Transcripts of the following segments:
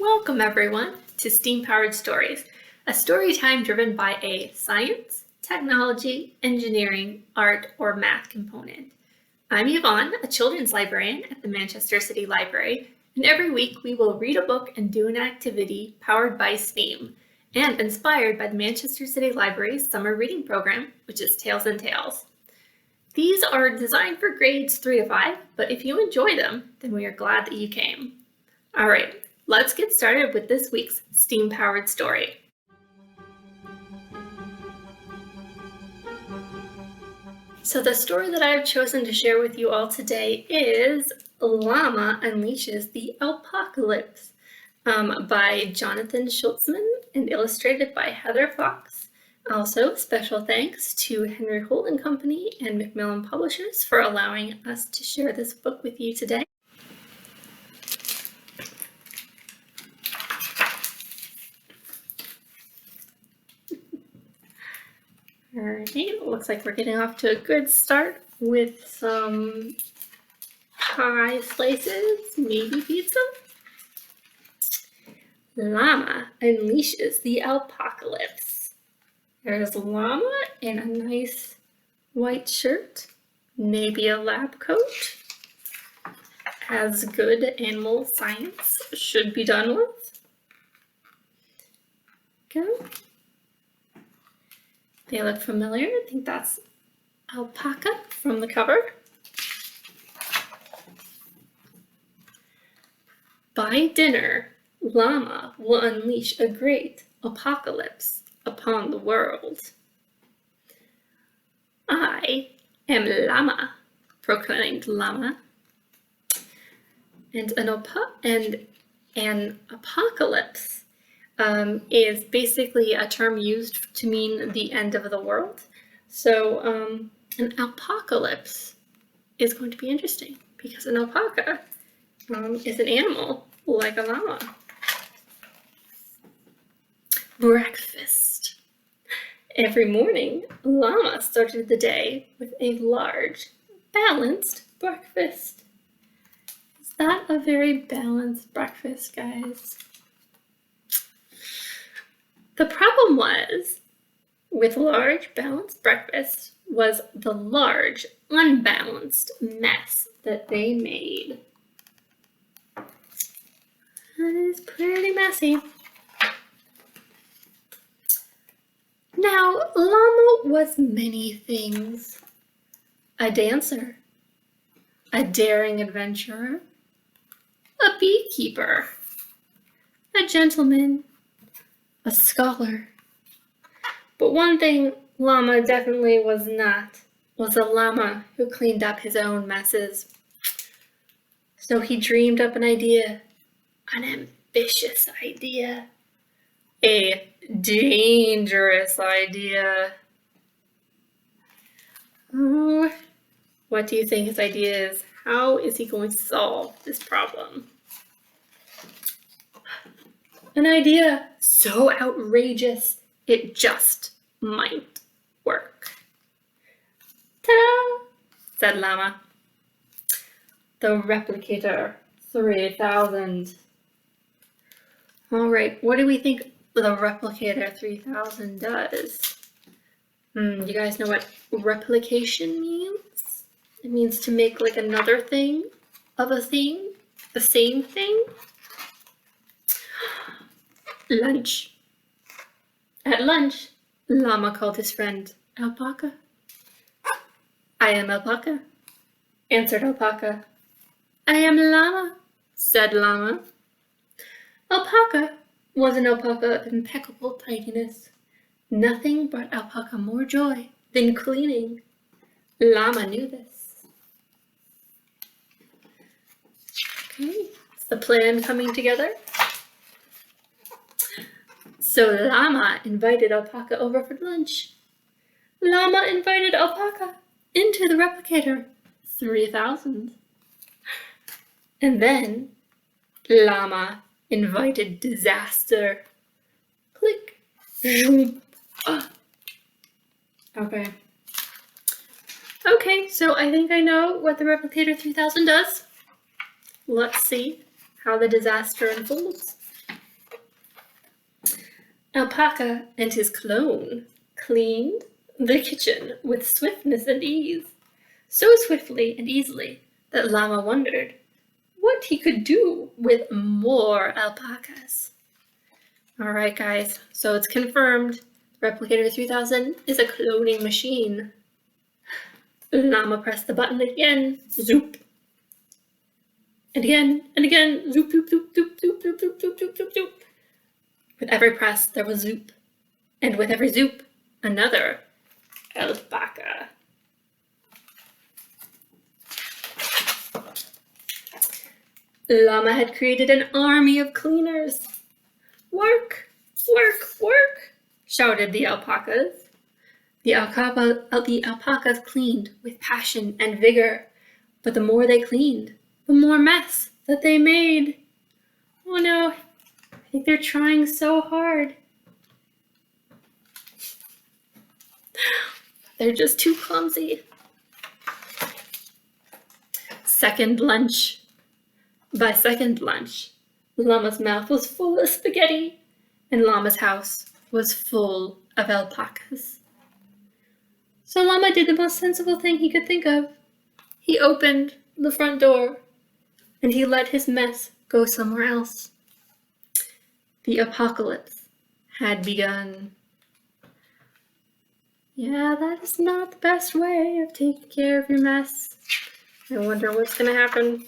Welcome everyone to Steam Powered Stories, a story time driven by a science, technology, engineering, art, or math component. I'm Yvonne, a children's librarian at the Manchester City Library, and every week we will read a book and do an activity powered by STEAM and inspired by the Manchester City Library's summer reading program, which is Tales and Tales. These are designed for grades 3 to 5, but if you enjoy them, then we are glad that you came. All right. Let's get started with this week's STEAM-powered story. So the story that I have chosen to share with you all today is Llama Unleashes the Alpacalyse by Jonathan Schultzman and illustrated by Heather Fox. Also, special thanks to Henry Holt and Company and Macmillan Publishers for allowing us to share this book with you today. Alright, it looks like we're getting off to a good start with some pie slices, maybe pizza. Llama unleashes the alpacalyse. There's Llama in a nice white shirt, maybe a lab coat, as good animal science should be done with. Okay. They look familiar. I think that's alpaca from the cover. By dinner, Llama will unleash a great apocalypse upon the world. I am Llama, proclaimed Llama. And an apocalypse is basically a term used to mean the end of the world. So an alpacalypse is going to be interesting because an alpaca is an animal like a llama. Breakfast. Every morning, Llama started the day with a large, balanced breakfast. Is that a very balanced breakfast, guys? The problem with large, balanced breakfast was the large, unbalanced mess that they made. That is pretty messy. Now, Llama was many things. A dancer, a daring adventurer, a beekeeper, a gentleman, a scholar. But one thing Llama definitely was not was a llama who cleaned up his own messes. So he dreamed up an idea, an ambitious idea, a dangerous idea. Oh, what do you think his idea is? How is he going to solve this problem? An idea so outrageous, it just might work. Ta-da! Said Llama. The Replicator 3000. All right, what do we think the Replicator 3000 does? You guys know what replication means? It means to make like another thing of a thing, the same thing. Lunch. At lunch, Llama called his friend Alpaca. I am Alpaca, answered Alpaca. I am Llama, said Llama. Alpaca was an alpaca of impeccable tidiness. Nothing brought Alpaca more joy than cleaning. Llama knew this. Okay, is the plan coming together? So Llama invited Alpaca over for lunch. Llama invited Alpaca into the Replicator 3000. And then Llama invited disaster. Click. Okay. Okay, so I think I know what the Replicator 3000 does. Let's see how the disaster unfolds. Alpaca and his clone cleaned the kitchen with swiftness and ease, so swiftly and easily that Llama wondered what he could do with more alpacas. Alright guys, so it's confirmed. Replicator 3000 is a cloning machine. Llama pressed the button again, zoop. And again, zoop, zoop, zoop, zoop, zoop, zoop, zoop, zoop, zoop, zoop, zoop. With every press, there was zoop. And with every zoop, another alpaca. Llama had created an army of cleaners. Work, work, work, shouted the alpacas. The alpacas cleaned with passion and vigor, but the more they cleaned, the more mess that they made. Oh no, I think they're trying so hard. They're just too clumsy. Second lunch. By second lunch, Llama's mouth was full of spaghetti, and Llama's house was full of alpacas. So Llama did the most sensible thing he could think of. He opened the front door, and he let his mess go somewhere else. The apocalypse had begun. Yeah, that is not the best way of taking care of your mess. I wonder what's gonna happen.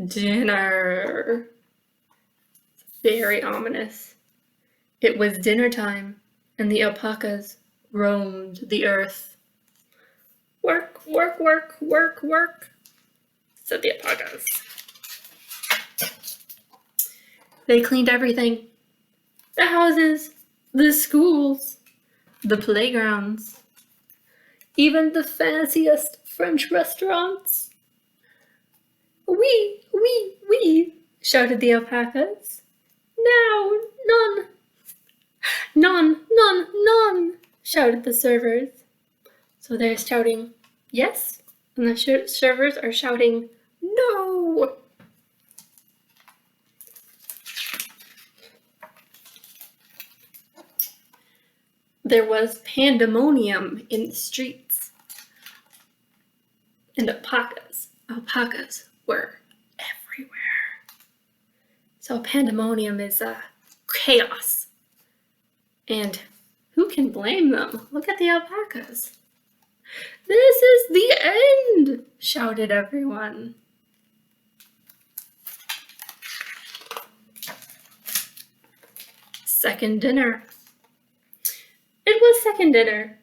Dinner. Very ominous. It was dinner time, and the alpacas roamed the earth. Work, work, work, work, work, said the alpacas. They cleaned everything. The houses, the schools, the playgrounds, even the fanciest French restaurants. Oui, oui, oui, shouted the alpacas. Now, none. None, none, none, shouted the servers. So they're shouting yes, and the servers are shouting no. There was pandemonium in the streets. And alpacas were everywhere. So pandemonium is chaos. And who can blame them? Look at the alpacas. This is the end, shouted everyone. Second dinner. It was second dinner,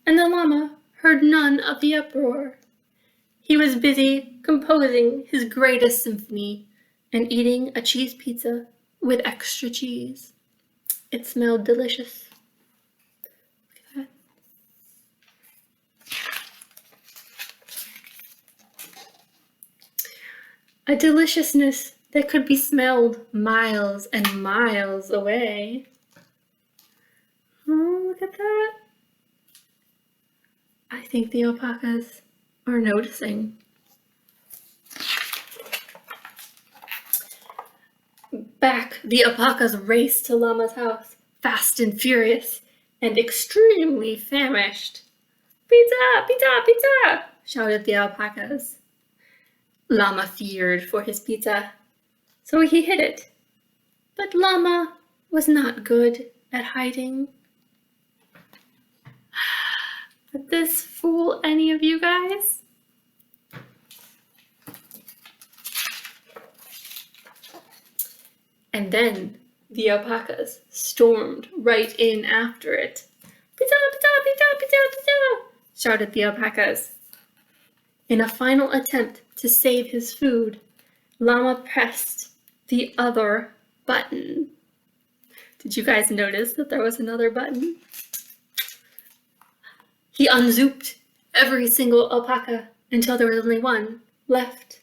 and the llama heard none of the uproar. He was busy composing his greatest symphony and eating a cheese pizza with extra cheese. It smelled delicious. Look at that. A deliciousness that could be smelled miles and miles away. Oh, look at that. I think the alpacas are noticing. Back, the alpacas raced to Llama's house, fast and furious, and extremely famished. Pizza, pizza, pizza, shouted the alpacas. Llama feared for his pizza, so he hid it. But Llama was not good at hiding. Did this fool any of you guys? And then the alpacas stormed right in after it. Pizza, pizza, pizza, pizza, pizza, shouted the alpacas. In a final attempt to save his food, Llama pressed the other button. Did you guys notice that there was another button? He unzooped every single alpaca until there was only one left.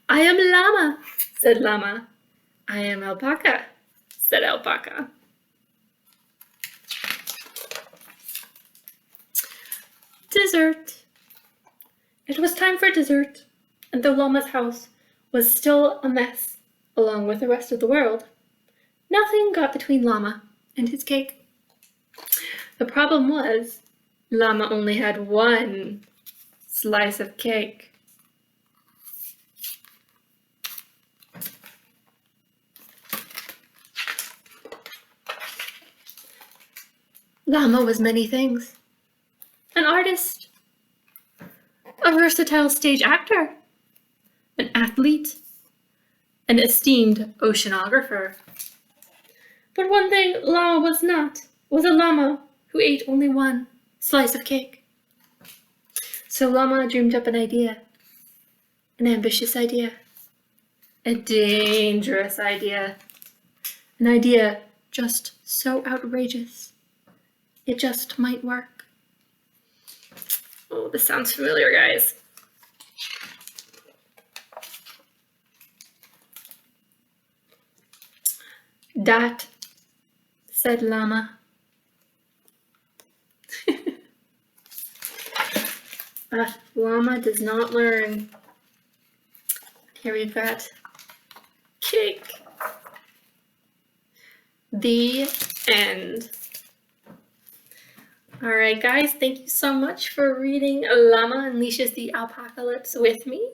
I am Llama, said Llama. I am Alpaca, said Alpaca. Dessert. It was time for dessert, and though Llama's house was still a mess, along with the rest of the world, Nothing got between Llama and his cake. The problem was, Llama only had one slice of cake. Llama was many things. An artist, a versatile stage actor, an athlete, an esteemed oceanographer. But one thing Llama was not was a llama who ate only one slice of cake. So Llama dreamed up an idea, an ambitious idea, a dangerous idea, an idea just so outrageous, it just might work. Oh, this sounds familiar, guys. "Dat," said Llama. Llama does not learn. Here we've got cake. The end. All right, guys, thank you so much for reading Llama Unleashes the Alpacalypse with me.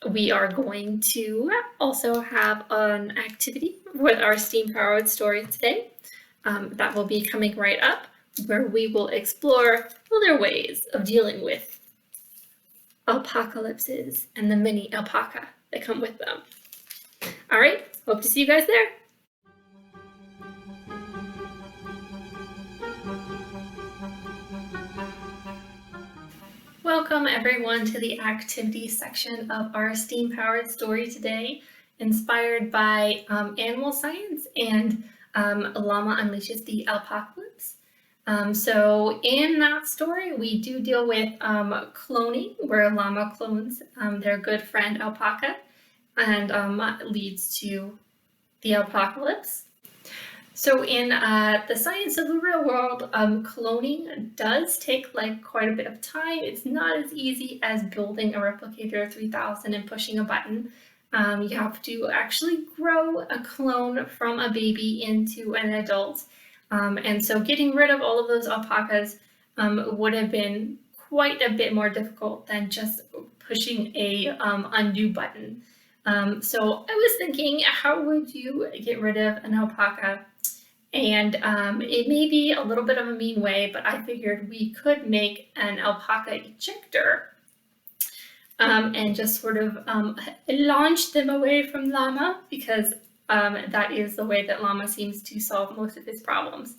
We are going to also have an activity with our steam-powered story today. That will be coming right up, where we will explore other ways of dealing with alpacalypses and the mini alpaca that come with them. All right, hope to see you guys there. Welcome everyone to the activity section of our steam-powered story today, inspired by animal science and Llama Unleashes the Alpacalypse. So in that story, we do deal with cloning, where Llama clones their good friend Alpaca, and leads to the Alpacalypse. So in the science of the real world, cloning does take quite a bit of time. It's not as easy as building a Replicator 3000 and pushing a button. You have to actually grow a clone from a baby into an adult. And so getting rid of all of those alpacas would have been quite a bit more difficult than just pushing a undo button. So I was thinking, how would you get rid of an alpaca? And it may be a little bit of a mean way, but I figured we could make an alpaca ejector and just sort of launch them away from Llama, because that is the way that Llama seems to solve most of his problems.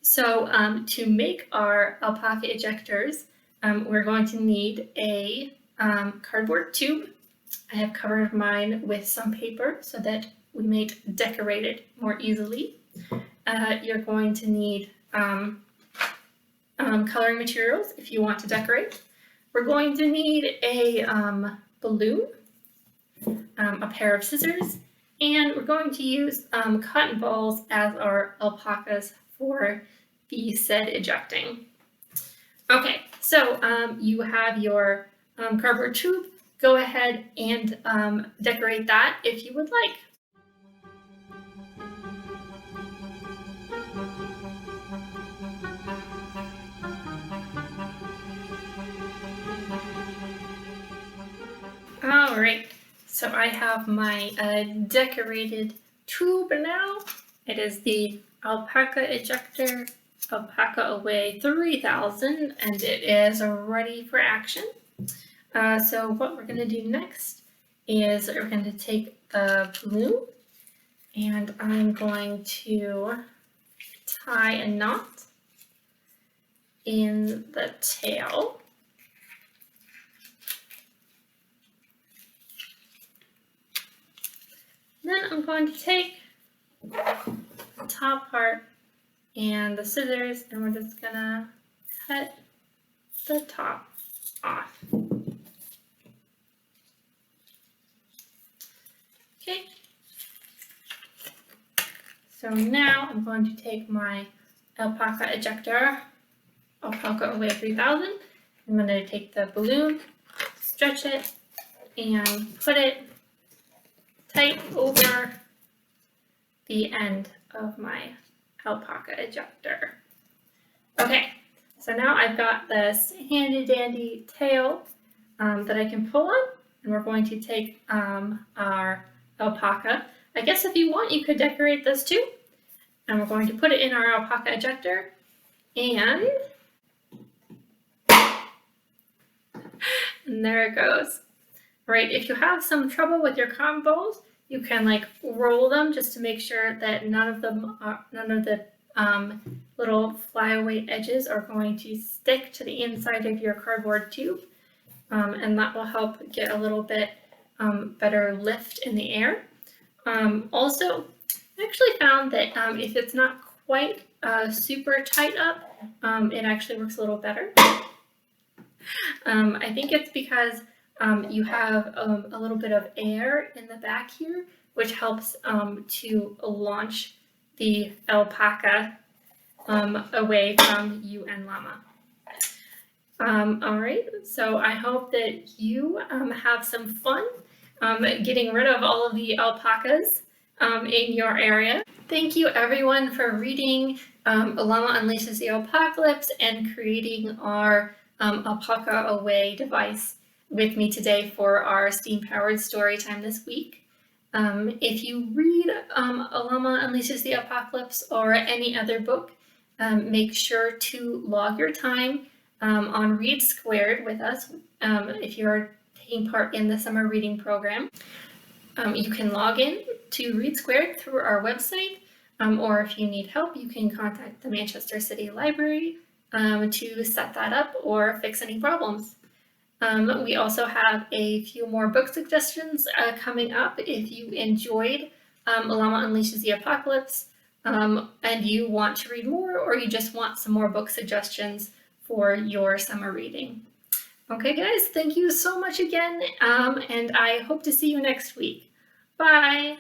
So to make our alpaca ejectors, we're going to need a cardboard tube. I have covered mine with some paper so that we may decorate it more easily. You're going to need coloring materials if you want to decorate. We're going to need a balloon, a pair of scissors, and we're going to use cotton balls as our alpacas for the said ejecting. Okay, so you have your cardboard tube. Go ahead and decorate that if you would like. All right, so I have my decorated tube now. It is the Alpaca Ejector Alpaca Away 3000, and it is ready for action. So what we're going to do next is we're going to take the balloon, and I'm going to tie a knot in the tail. Then I'm going to take the top part and the scissors, and we're just gonna cut the top off. Okay. So now I'm going to take my Alpaca Ejector, Alpaca Away 3000. I'm going to take the balloon, stretch it, and put it tight over the end of my alpaca ejector. Okay, so now I've got this handy dandy tail that I can pull on, and we're going to take our alpaca. I guess if you want, you could decorate this too. And we're going to put it in our alpaca ejector, and there it goes. Right, if you have some trouble with your cotton balls, you can like roll them just to make sure that none of the little flyaway edges are going to stick to the inside of your cardboard tube, and that will help get a little bit better lift in the air. Also, I actually found that if it's not quite super tight up, it actually works a little better. I think it's because you have a little bit of air in the back here, which helps to launch the alpaca away from you and Llama. All right, so I hope that you have some fun getting rid of all of the alpacas in your area. Thank you everyone for reading Llama Unleashes the Alpacalypse and creating our Alpaca Away device with me today for our steam-powered story time this week. If you read Llama Unleashes the Apocalypse or any other book, make sure to log your time on READsquared with us if you're taking part in the summer reading program. You can log in to READsquared through our website, or if you need help, you can contact the Manchester City Library to set that up or fix any problems. We also have a few more book suggestions coming up if you enjoyed Llama Unleashes the Apocalypse and you want to read more, or you just want some more book suggestions for your summer reading. Okay guys, thank you so much again, and I hope to see you next week. Bye!